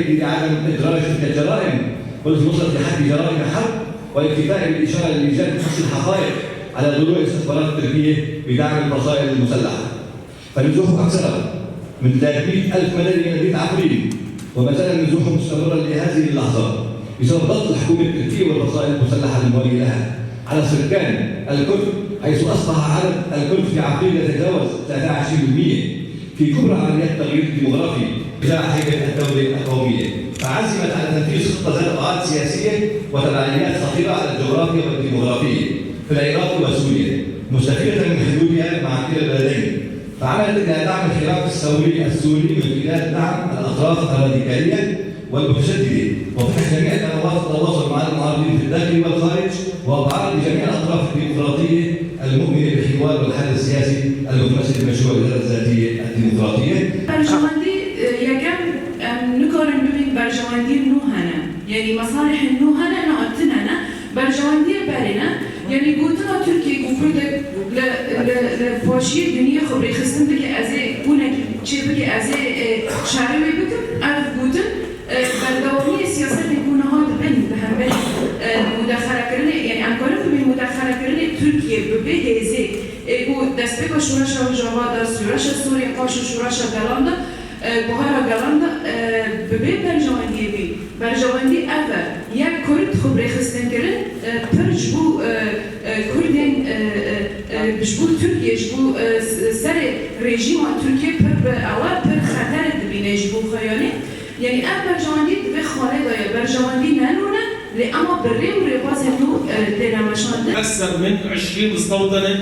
الأيدي لعدم إدراج تلك الجرائم والنصرة لحد جرائم الحرب والاكتفاء بالإشارة لإيجاد فحص الحقائق على ضلوع الاستخبارات التركية بدعم الفصائل المسلحة. فنزوح أكثر من 300,000 مدني من مدينة عفرين، وما زال النزوح مستمرا لهذه اللحظة بسبب ضغط الحكومة التركية والفصائل المسلحة الموالية لها على سكان الكرد، حيث أصبح عدد الكرد في عفرين يتجاوز 23% في كبرى عمليات التغيير الديموغرافي إذا هيئة الدولة القومية، فعزمت على تنفيذ خطة ذات أبعاد سياسية وتبعيات خطيرة على الجغرافيا والديموغرافية في العراق وسوريا، مستفيدة من حدودها مع كلا البلدين، فعملت إلى دعم الحراك السوري من خلال دعم الأطراف الراديكالية والمتشددة وفتح جميع قنوات التواصل مع المعارضين في الداخل والخارج، وابعاد لجميع الأطراف الديمقراطية المؤمنة بالحوار والحل السياسي المتمثل بمشروع الإدارة الذاتية الديمقراطية. برجواندي يكم نقارن بين برجواندي النوهنة، يعني مصالح النوهنة نقطنا برجواندي بارنا، يعني قلتنا تركيا قفرد لفاشي الدنيا خبري خصم بك أزي كونك شيء بك أزي شعري بكم أعرف قلتن بالدوامية السياسة يكون هذا بين بهم مداخلة كرني، يعني أنقرن بين مداخلة كرني تركيا ببهزة يقول دستك شورشة وجواد شورشة سوريا قاش شورشة جالاندا بهارا جالاندا ببي برجواندي أفا يا كرد خبري خستن كرن برجبو كردين بجبو تركيا جبو سر رژیم ترکیه پر اوار پر خطر دبینه جبو خیالی، يعني برجواندي بخوالي ضيا برجواندي نانونا لأما بري وريباز هدو دينامشان. أكثر من 20 مستوطنة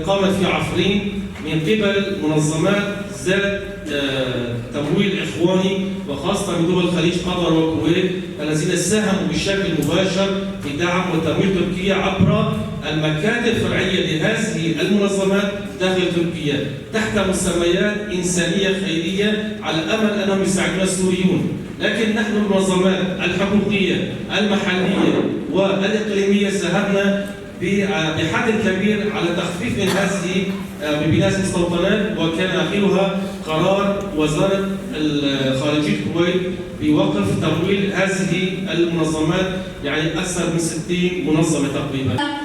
قامت في عفرين من قبل منظمات ذات تمويل إخواني وخاصة من دول الخليج قطر والكويت الذين ساهموا بشكل مباشر في دعم وتمويل تركيا عبر المكاتب الفرعية لهذه المنظمات داخل تركيا تحت مسميات إنسانية خيرية على أمل أنهم يساعدون السوريون، لكن نحن المنظمات الحقوقية المحلية والإقليمية ساهمنا بحد كبير على تخفيف من هذه ببناء المستوطنات، وكان آخرها قرار وزارة خارجية الكويت بوقف تمويل هذه المنظمات، يعني أكثر من 60 منظمة تقريبا.